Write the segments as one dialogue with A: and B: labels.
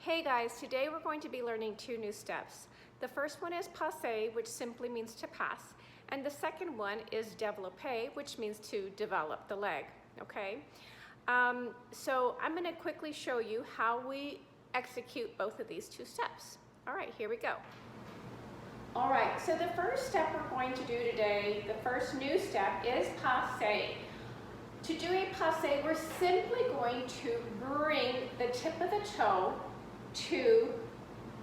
A: Hey guys, today we're going to be learning two new steps. The first one is passe, which simply means to pass, and the second one is développer, which means to develop the leg, okay? So I'm going to quickly show you how we execute both of these two steps. All right, here we go. All right, so the first step we're going to do today, the first new step is passe. To do a passe, we're simply going to bring the tip of the toe to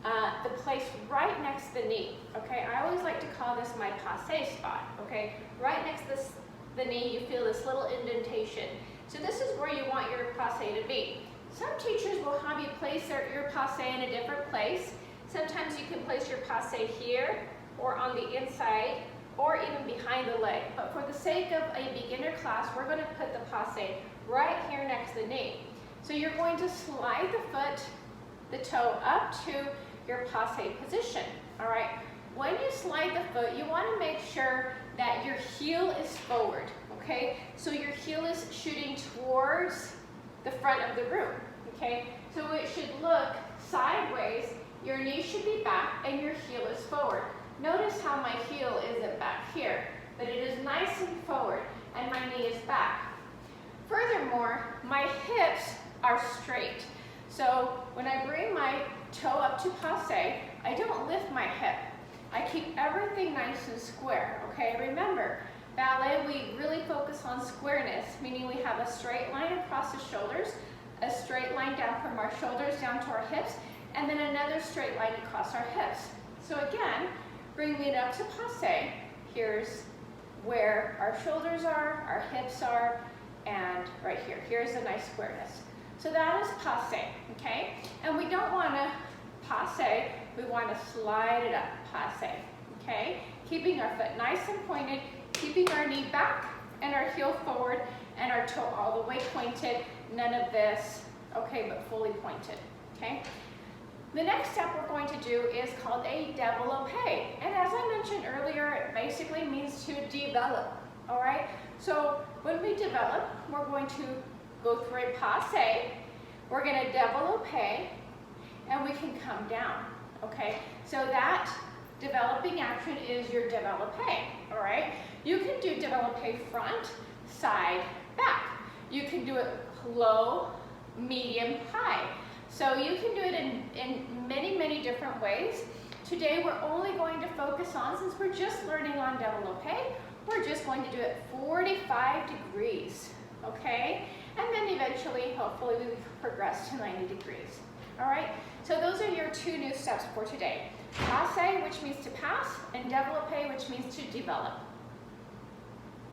A: the place right next to the knee, okay? I always like to call this my passe spot, okay? Right next to the knee, you feel this little indentation. So this is where you want your passe to be. Some teachers will have you place your passe in a different place. Sometimes you can place your passe here or on the inside or even behind the leg. But for the sake of a beginner class, we're going to put the passe right here next to the knee. So you're going to slide the toe up to your passe position, all right? When you slide the foot, you want to make sure that your heel is forward, okay? So your heel is shooting towards the front of the room, okay? So it should look sideways, your knee should be back, and your heel is forward. Notice how my heel isn't back here, but it is nice and forward, and my knee is back. Furthermore, my hips are straight. So when I bring my toe up to passe, I don't lift my hip. I keep everything nice and square, okay? Remember, ballet, we really focus on squareness, meaning we have a straight line across the shoulders, a straight line down from our shoulders down to our hips, and then another straight line across our hips. So again, bring it up to passe. Here's where our shoulders are, our hips are, and right here. Here's a nice squareness. So that is passe, okay? And we don't want to passe, we want to slide it up, passe, okay? Keeping our foot nice and pointed, keeping our knee back and our heel forward and our toe all the way pointed. None of this, okay, but fully pointed, okay? The next step we're going to do is called a développe. And as I mentioned earlier, it basically means to develop, all right? So when we develop, we're going to go through a passe, we're going to développe, and we can come down, okay? So that developing action is your développe, all right? You can do développe front, side, back. You can do it low, medium, high. So you can do it in many, many different ways. Today we're only going to focus on, since we're just learning on développe, we're just going to do it 45 degrees, okay? And then eventually, hopefully, we progress to 90 degrees. All right? So those are your two new steps for today. Passe, which means to pass, and développe, which means to develop.